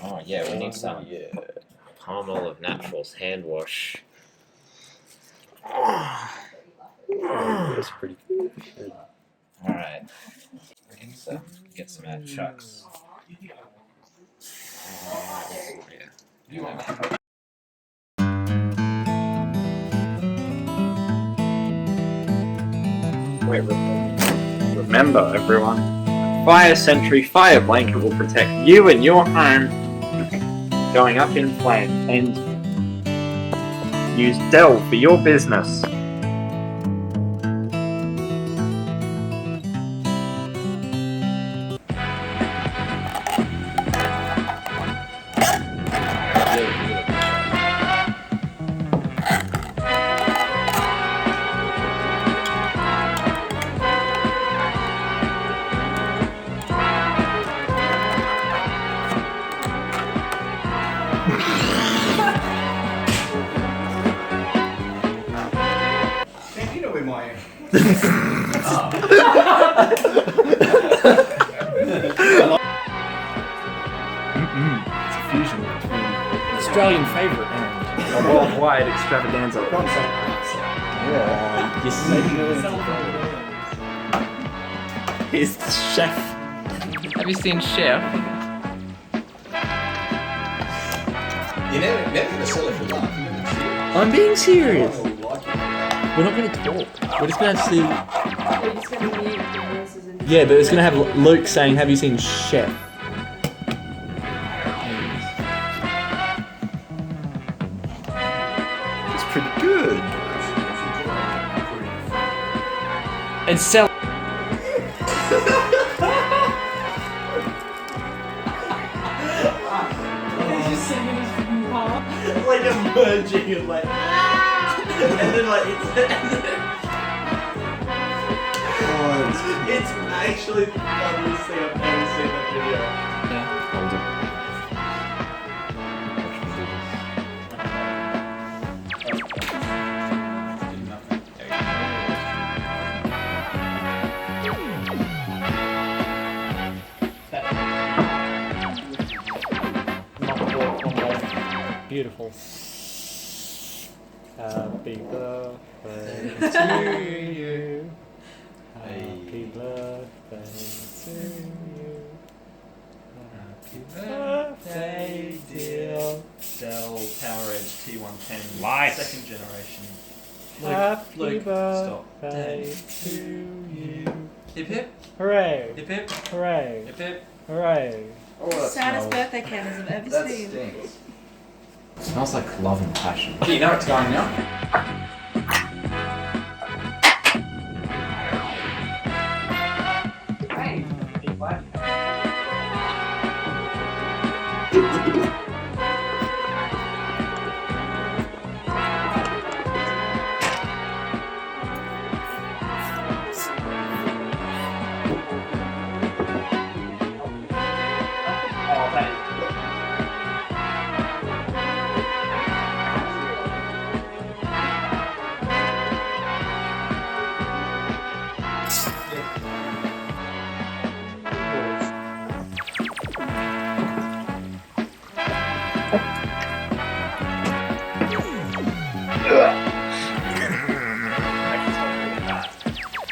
Oh yeah, we need some Palmol of Naturals hand wash. That's pretty good. Alright. Get some out of Chuck's. Yeah. Remember, everyone, Fire Sentry Fire Blanket will protect you and your home going up in flames. And use Dell for your business. It's a fusion between Australian favourite and A worldwide extravaganza. he's the chef. Have you seen Chef? You never gonna sell it for life. I'm being serious. We're not going to talk. We're just going to see. We're just going to mute the voices and... Yeah, but it's going to have Luke saying, "Have you seen Chef?" It's pretty good. And sell. Like emerging and like, and then like it's actually the funniest thing I've ever seen in that video. Hold it. Beautiful. Happy birthday to you. Happy birthday to you. Happy birthday, dear. Dell PowerEdge T110 Life. second generation. Happy Luke, birthday stop. to you. Hip hip, Hooray! hip hip, Hooray! hip hip. Hooray! Saddest birthday candles I've ever seen. stinks. It smells like love and passion. You know it's going now. Right.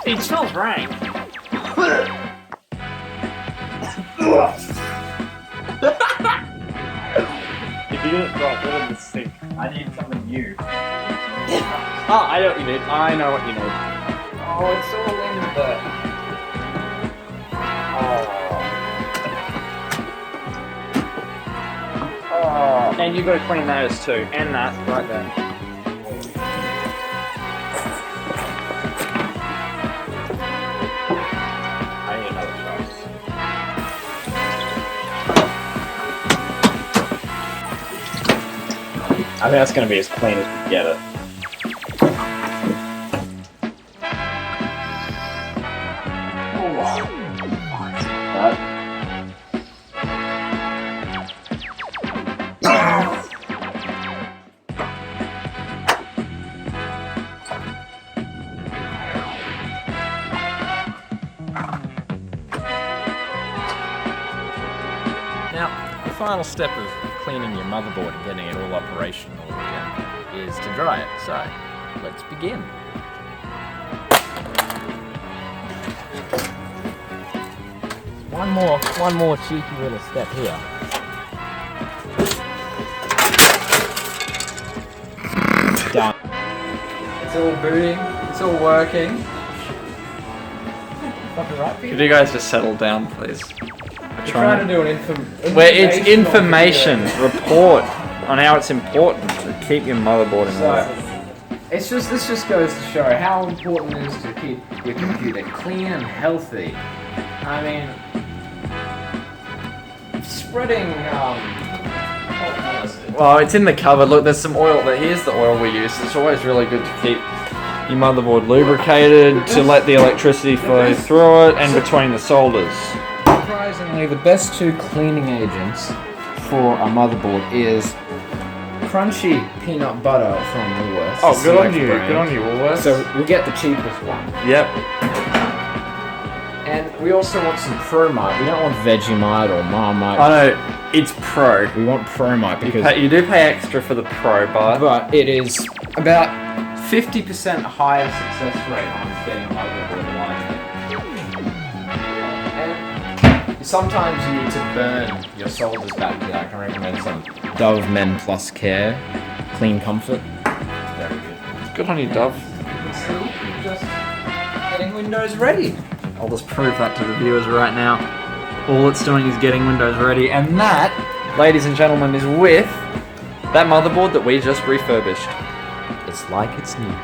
It smells right. If you didn't throw it, put it in the sink. I need something new. Oh, I know what you need. I know what you need. Oh, it's all in the. Oh, and you've got to clean those too, and that right there. I need another choice. I think that's going to be as clean as we get it. Now, the final step of cleaning your motherboard and getting it all operational again is to dry it. So, let's begin. One more cheeky little step here. Done. It's all booting. It's all working. Could you guys just settle down, please? We're Trying to do an Where it's information report on how it's important to keep your motherboard in order. This just goes to show how important it is to keep your computer clean and healthy. I mean, spreading Well, it's in the cupboard. Look, there's some oil. Here's the oil we use. It's always really good to keep your motherboard lubricated, to let the electricity flow through it and between the solders. surprisingly, the best two cleaning agents for a motherboard is crunchy peanut butter from Woolworths. Oh, good on Select you. brand. Good on you, Woolworths. So we get the cheapest one. Yep. And we also want some Promite. We don't want Vegemite or Marmite. I know, it's Pro. We want Promite because You do pay extra for the Pro, but it is about 50% higher success rate on getting a motherboard alignment. And sometimes you need to burn your solders back here. I can recommend some Dove Men Plus Care Clean Comfort. Very good. good on you, Dove. You can see just getting Windows ready. I'll just prove that to the viewers right now. All it's doing is getting Windows ready, and that, ladies and gentlemen, is with that motherboard that we just refurbished. It's like it's new.